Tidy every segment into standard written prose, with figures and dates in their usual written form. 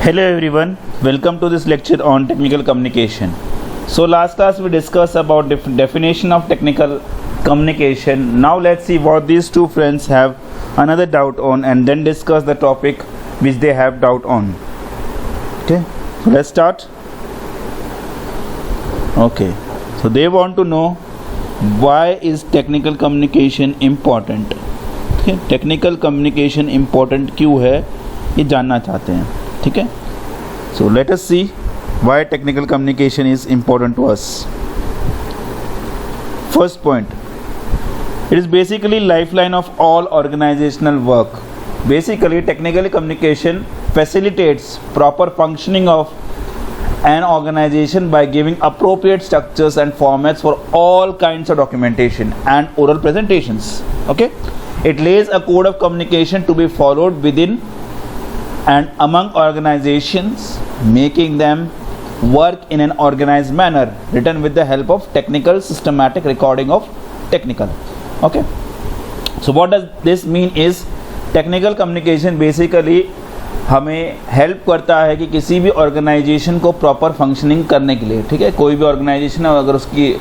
Hello everyone, welcome to this lecture on technical communication. So last class we discussed about definition of technical communication. Now let's see what these two friends have another doubt on and then discuss the topic which they have doubt on. Okay, so let's start. Okay, so they want to know why is technical communication important. Okay, technical communication important क्यों है ये जानना चाहते हैं. ठीक है, so let us see why technical communication is important to us. First point, it is basically lifeline of all organizational work. Basically technical communication facilitates proper functioning of an organization by giving appropriate structures and formats for all kinds of documentation and oral presentations. Okay, it lays a code of communication to be followed within and among organizations, making them work in an organized manner, written with the help of technical systematic recording of technical. Okay, so what does this mean is technical communication basically हमें help करता है कि किसी भी organisation को proper functioning करने के लिए. ठीक है, कोई भी ऑर्गेनाइजेशन है अगर उसकी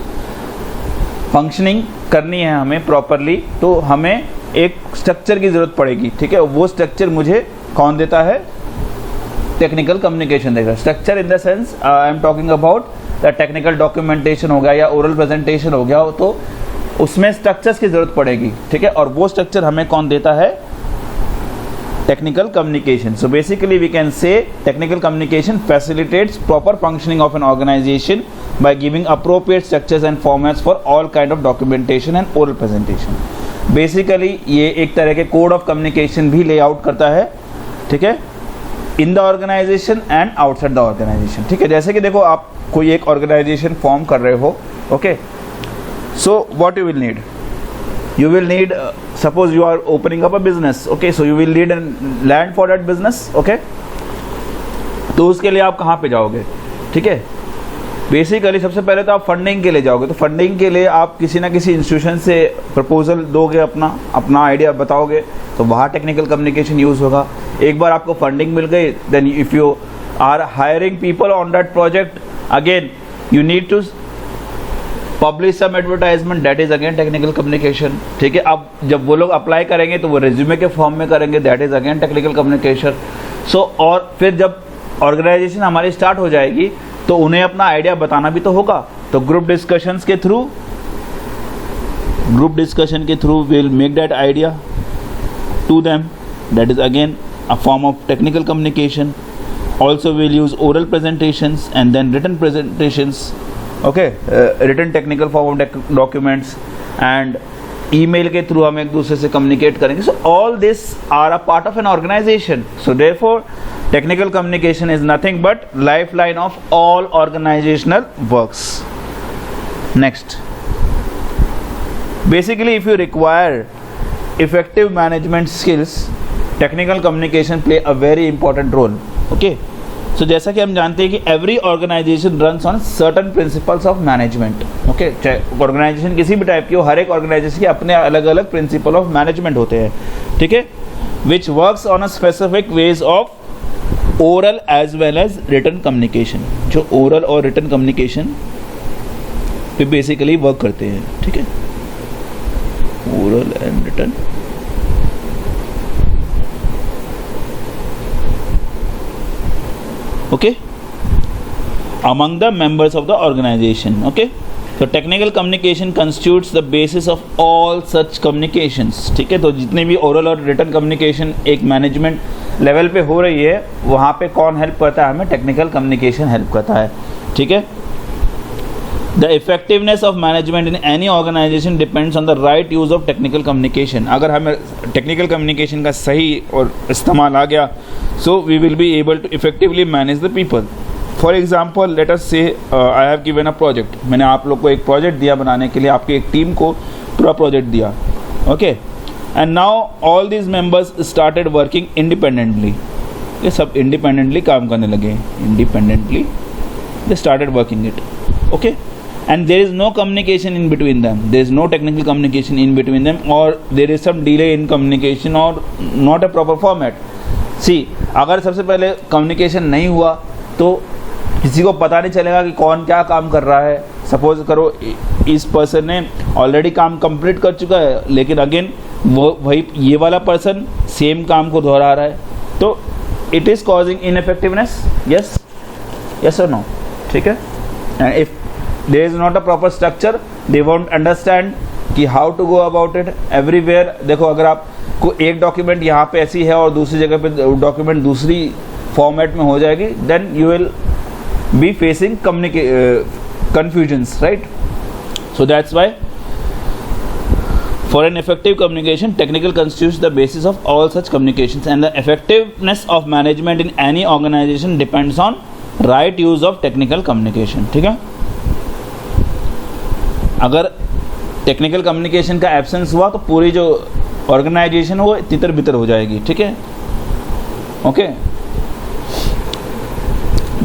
फंक्शनिंग करनी है हमें प्रॉपरली तो हमें एक स्ट्रक्चर की ज़रूरत पड़ेगी. ठीक है, वो स्ट्रक्चर मुझे कौन देता है? टेक्निकल कम्युनिकेशन देगा. Structure in the sense I am talking about the technical documentation हो गया या ओरल प्रेजेंटेशन हो गया तो उसमें स्ट्रक्चर्स की ज़रूरत पड़ेगी. ठीक है, और वो स्ट्रक्चर हमें कौन देता है? Technical communication. So basically we can say technical communication facilitates proper functioning of an organisation by giving appropriate structures and formats for all kind of documentation and oral presentation. Basically ये एक तरह के code of communication भी lay out करता है. ठीक है, in the organization and outside the organization. ठीक है, जैसे कि देखो आप कोई एक organization form कर रहे हो. Okay, so what you will need? You will need suppose you are opening up a business. Okay, so you will need a land for that business. Okay, तो उसके लिए आप कहाँ पे जाओगे? ठीक है, बेसिकली सबसे पहले तो आप फंडिंग के लिए जाओगे. तो फंडिंग के लिए आप किसी ना किसी इंस्टीट्यूशन से प्रपोजल दोगे, अपना आइडिया बताओगे, तो वहाँ टेक्निकल कम्युनिकेशन यूज़ होगा. एक बार आपको फंडिंग मिल गई, then if you are hiring people on that project, again you need to publish some advertisement, that is again technical communication. ठीक है, अब जब वो लोग अप्लाई करेंगे तो वो रेज्यूमे के फॉर्म में करेंगे, that is again technical communication. So और फिर जब ऑर्गेनाइजेशन हमारी स्टार्ट हो जाएगी तो उन्हें अपना आइडिया बताना भी तो होगा. तो ग्रुप डिस्कशन के through will make that idea to them, that is again a form of technical communication. Also will use oral presentations and then written presentations. Okay, written technical form of documents and email के through हम एक दूसरे से communicate करेंगे. So all this are a part of an organisation. So therefore technical communication is nothing but lifeline of all organizational works. Next, basically if you require effective management skills, technical communication play a very important role. Okay, so जैसा कि हम जानते हैं कि every organization runs on certain principles of management. Okay, चाहे organization किसी भी type की हो, हर एक organization के अपने अलग अलग principle of management होते हैं. ठीक है, which works on a specific ways of oral as well as written communication. जो ओरल और रिटन कम्युनिकेशन पे बेसिकली वर्क करते हैं. ठीक है, oral and written. Okay, among the members of the organization. Okay, so technical communication constitutes the basis of all such communications. ठीक है, तो जितने भी ओरल और रिटन कम्युनिकेशन एक मैनेजमेंट लेवल पे हो रही है वहाँ पे कौन हेल्प करता है? हमें टेक्निकल कम्युनिकेशन हेल्प करता है. ठीक है, the effectiveness of management in any organisation depends on the right use of technical communication. अगर हमें टेक्निकल कम्युनिकेशन का सही और इस्तेमाल आ गया so we will be able to effectively manage the people. For example let us say I have given a project. मैंने आप लोग को एक प्रोजेक्ट दिया बनाने के लिए, आपकी एक टीम को पूरा प्रोजेक्ट दिया. Okay, and now all these members started working independently. ये सब इंडिपेंडेंटली काम करने लगे. Independently they started working it. Okay, and there is no communication in between them, there is no technical communication in between them, or there is some delay in communication or not a proper format. सी अगर सबसे पहले communication नहीं हुआ तो किसी को पता नहीं चलेगा कि कौन क्या काम कर रहा है। सपोज करो इस पर्सन ने ऑलरेडी काम कंप्लीट कर चुका है, लेकिन अगेन वही ये वाला पर्सन सेम काम को दोहरा रहा है, तो it is causing ineffectiveness. Yes, yes और नो, ठीक है। And if there is not a proper structure, they won't understand कि how to go about it everywhere. देखो अगर आपको एक डॉक्यूमेंट यहाँ पे ऐसी है और दूसरी जगह पे डॉक्यूमेंट दूसरी फॉर्मेट में हो जाएगी, then you will be facing confusions, right? So that's why for an effective communication, technical constitutes the basis of all such communications, and the effectiveness of management in any organization depends on right use of technical communication. ठीक है, अगर technical communication का absence हुआ तो पूरी जो organisation वो तितर बितर हो जाएगी। ठीक है, okay.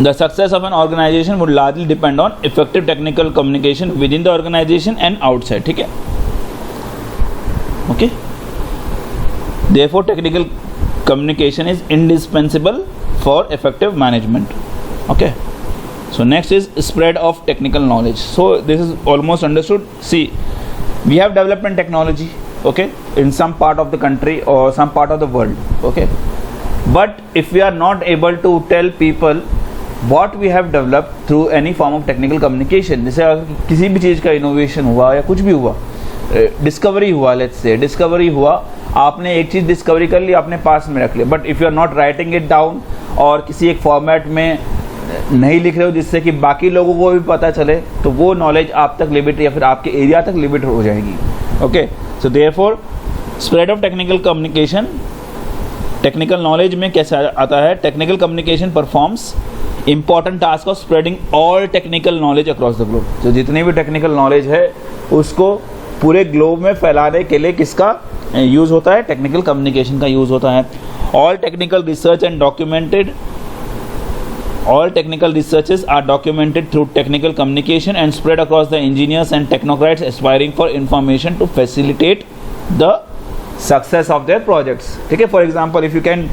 The success of an organization would largely depend on effective technical communication within the organization and outside. ठीक है, okay. Therefore, technical communication is indispensable for effective management. Okay. So next is spread of technical knowledge. So this is almost understood. See, we have development technology, okay, in some part of the country or some part of the world, okay. But if we are not able to tell people what we have developed through any form of technical communication, जैसे किसी भी चीज़ का innovation हुआ या कुछ भी हुआ, discovery हुआ, लेट्स से डिस्कवरी हुआ, आपने एक चीज़ डिस्कवरी कर ली, आपने पास में रख लिया, but if you are not writing it down और किसी एक फॉर्मेट में नहीं लिख रहे हो जिससे कि बाकी लोगों को भी पता चले, तो वो नॉलेज आप तक लिमिट या फिर आपके एरिया तक लिमिट हो जाएगी। Okay, so therefore spread of technical communication, technical knowledge में कैसे आता है? Technical communication performs important task of spreading all technical knowledge across the globe. तो जितनी भी टेक्निकल नॉलेज है उसको पूरे ग्लोब में फैलाने के लिए किसका यूज़ होता है? टेक्निकल कम्युनिकेशन का यूज़ होता है। All technical research and documented, all technical researches are documented through technical communication and spread across the engineers and technocrats aspiring for information to facilitate the success of their projects. ठीक है, for example, if you can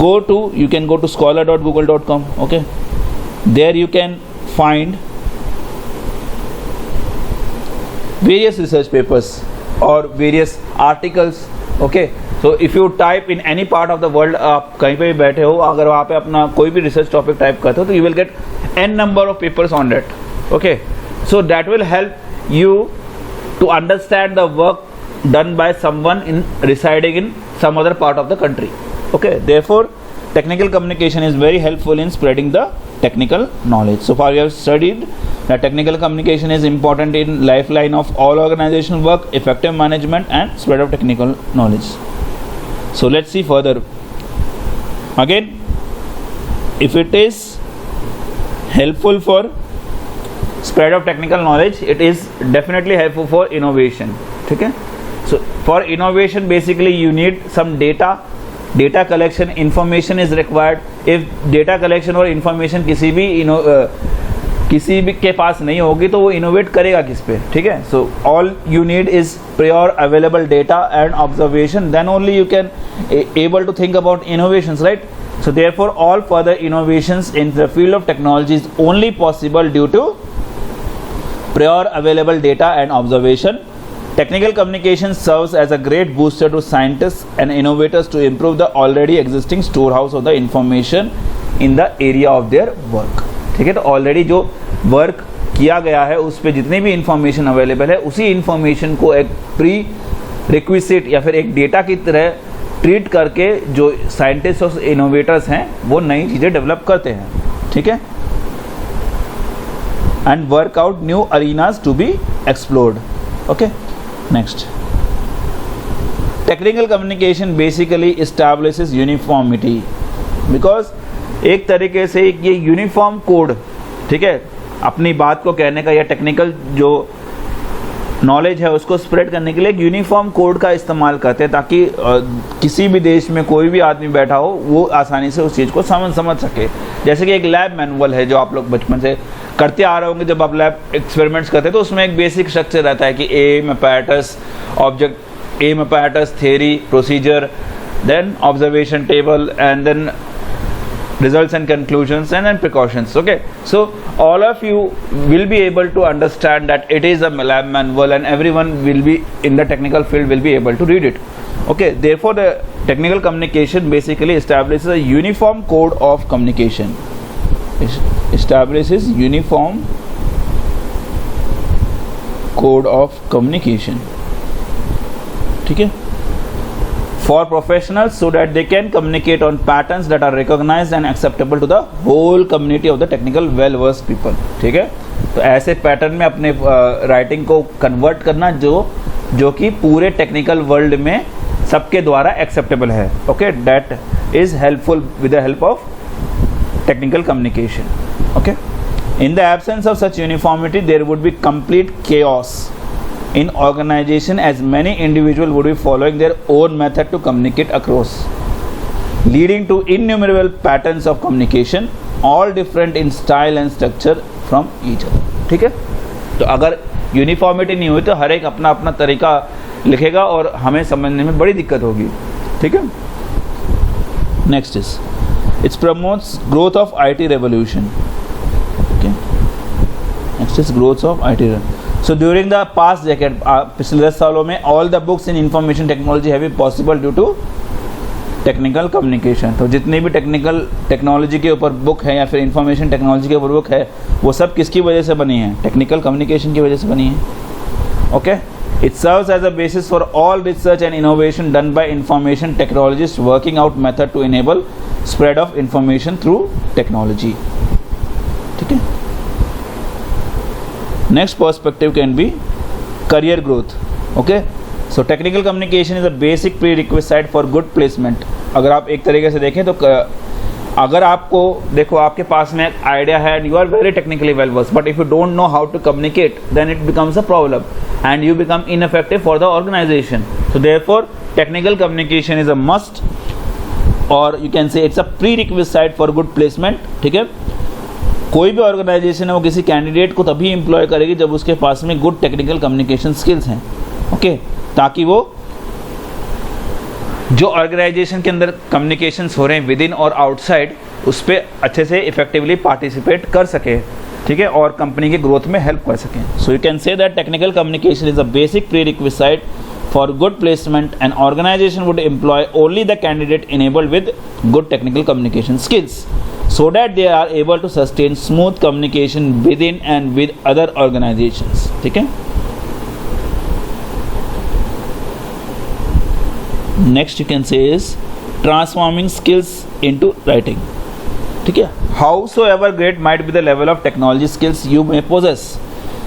go to scholar.google.com, okay, there you can find various research papers or various articles, okay. So if you type in any part of the world, आप कहीं पे भी बैठे हो, अगर वहाँ पे अपना कोई भी रिसर्च टॉपिक टाइप करते हो तो you will get n number of papers on that, okay. So that will help you to understand the work done by someone residing in some other part of the country, okay. Therefore technical communication is very helpful in spreading the technical knowledge. So far we have studied that technical communication is important in lifeline of all organizational work, effective management and spread of technical knowledge. So let's see further. Again, if it is helpful for spread of technical knowledge, it is definitely helpful for innovation. ठीक है? So for innovation, basically you need some data collection, information is required. If data collection और information किसी भी के पास नहीं होगी तो वो इनोवेट करेगा किस पे? ठीक है, so all you need is pure available data and observation, then only you can able to think about innovations, right? So therefore all further innovations in the field of technology is only possible due to pure available data and observation. Technical communication serves as a great booster to scientists and innovators to improve the already existing storehouse of the information in the area of their work. ठीक है, तो already जो work किया गया है उस पर जितनी भी इंफॉर्मेशन अवेलेबल है उसी इंफॉर्मेशन को एक प्री रिक्विजिट या फिर एक डेटा की तरह ट्रीट करके जो साइंटिस्ट और इनोवेटर्स हैं वो नई चीज़ें डेवलप करते हैं. ठीक है, and work out new arenas to be explored. Okay, next, technical communication basically establishes uniformity, because एक तरीके से ये यूनिफॉर्म कोड, ठीक है, अपनी बात को कहने का या टेक्निकल जो नॉलेज है उसको स्प्रेड करने के लिए एक यूनिफॉर्म कोड का इस्तेमाल करते हैं ताकि किसी भी देश में कोई भी आदमी बैठा हो वो आसानी से उस चीज़ को समझ सके. जैसे कि एक लैब मैनुअल है जो आप लोग बचपन से करते आ रहे होंगे, जब आप लैब एक्सपेरिमेंट्स करते हैं तो उसमें एक बेसिक स्ट्रक्चर रहता है कि aim, apparatus, object, aim, apparatus, theory, procedure, then observation table, and then results and conclusions, and then precautions. Okay, so all of you will be able to understand that it is a lab manual, and everyone will be in the technical field will be able to read it. Okay, therefore the technical communication basically establishes a uniform code of communication. Establishes uniform code of communication. ठीक है, for professionals so that they can communicate on patterns that are recognized and acceptable to the whole community of the technical well versed people. ठीक है, तो ऐसे pattern में अपने writing को convert करना जो कि पूरे टेक्निकल वर्ल्ड में सबके द्वारा एक्सेप्टेबल है. Okay, that is helpful with the help of technical communication. Okay, in the absence of such uniformity there would be complete chaos in organization, as many individuals would be following their own method to communicate across, leading to innumerable patterns of communication, all different in style and structure from each other. ठीक है, तो अगर uniformity नहीं हुई तो हर एक अपना अपना तरीका लिखेगा और हमें समझने में बड़ी दिक्कत होगी. ठीक है, next is it's promotes growth of IT revolution. Next is growth of IT. So during the past decade, पिछले 10 सालों में all the books in information technology have been possible due to technical communication. तो जितनी भी technology के ऊपर book है या फिर इंफॉर्मेशन टेक्नोलॉजी के ऊपर बुक है, वो सब किसकी वजह से बनी है? टेक्निकल कम्युनिकेशन की वजह से बनी है. Okay, it serves as a basis for all research and innovation done by information technologists working out method to enable spread of information through technology. ठीक है, next perspective can be career growth. Okay, so technical communication is a basic prerequisite for good placement. अगर आप एक तरीके से देखें तो अगर आपको देखो आपके पास में आइडिया है and you are very technically well versed, but if you don't know how to communicate, then it becomes a problem and you become ineffective for the organization. So therefore technical communication is a must, or you can say it's a prerequisite for good placement. ठीक है, कोई भी organisation है वो किसी candidate को तभी employ करेगी जब उसके पास में गुड टेक्निकल कम्युनिकेशन स्किल्स हैं. ओके, ताकि वो जो ऑर्गेनाइजेशन के अंदर कम्युनिकेशंस हो रहे हैं विद इन और आउटसाइड, उस पर अच्छे से इफेक्टिवली पार्टिसिपेट कर सके. ठीक है, और कंपनी के ग्रोथ में हेल्प कर सकें. So you can say that technical communication is a basic प्रीरिक्विसाइट for good placement. An organization would employ only the candidate enabled with good technical communication skills, so that they are able to sustain smooth communication within and with other organizations. ठीक है, next you can say is transforming skills into writing. ठीक है, howsoever great might be the level of technology skills you may possess,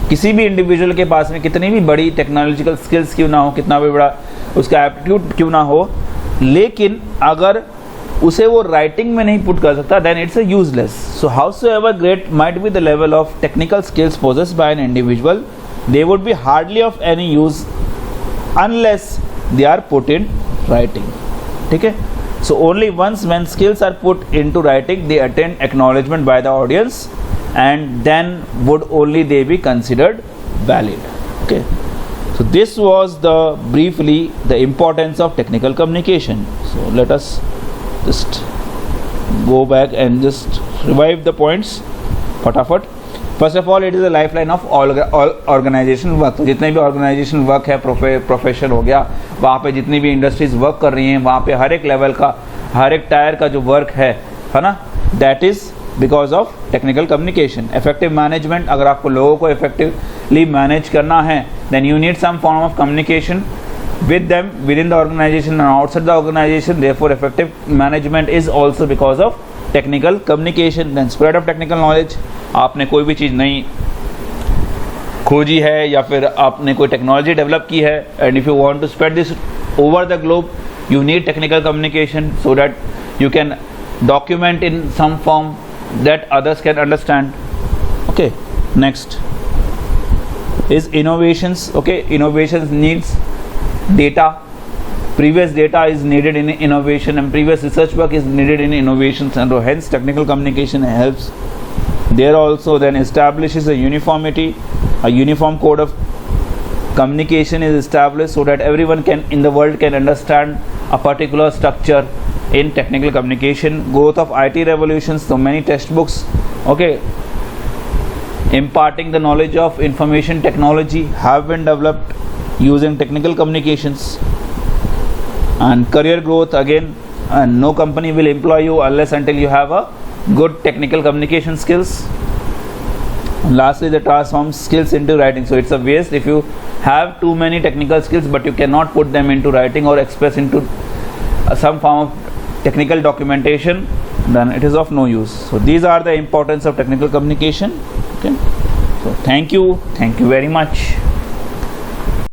किसी भी individual के पास में कितनी भी बड़ी टेक्नोलॉजिकल स्किल्स क्यों ना हो, कितना भी बड़ा उसका एप्टीट्यूड क्यों ना हो, लेकिन अगर उसे वो राइटिंग में नहीं पुट कर सकता, then it's a useless. So howsoever great might be the level of technical skills possessed by an individual, they would be hardly of any use unless they are put in writing. ठीक है, so only once when skills are put into writing they attain acknowledgement by the audience, and then would only they be considered valid. Okay, so this was the briefly the importance of technical communication. So let us just go back and just revive the points फटाफट. First of all it is a lifeline of all organisation work. तो जितने भी organisation work है, profession हो गया, वहाँ पे जितनी भी इंडस्ट्रीज वर्क कर रही हैं, वहाँ पे हर एक लेवल का, हर एक टायर का जो वर्क है ना, that is because of technical communication. Effective management, अगर आपको लोगों को इफेक्टिवली मैनेज करना है, then you need some form of communication with them within the organization and outside the organization. Therefore effective management is also because of technical communication. Then spread of technical knowledge, आपने कोई भी चीज़ नहीं खोजी है या फिर आपने कोई टेक्नोलॉजी डेवलप की है, and if you want to spread this over the globe, you need technical communication so that you can document in some form that others can understand. Okay, next is innovations. Okay, innovations needs data. Previous data is needed in innovation and previous research work is needed in innovations, and hence technical communication helps there also. Then establishes a uniformity, a uniform code of communication is established so that everyone can in the world can understand a particular structure in technical communication. Growth of IT revolutions, so many textbooks, okay, imparting the knowledge of information technology have been developed using technical communications. And career growth, again, and no company will employ you unless until you have a good technical communication skills. And lastly, the transform skills into writing. So it's a waste if you have too many technical skills but you cannot put them into writing or express into some form of technical documentation, then it is of no use. So these are the importance of technical communication. Okay, so thank you very much.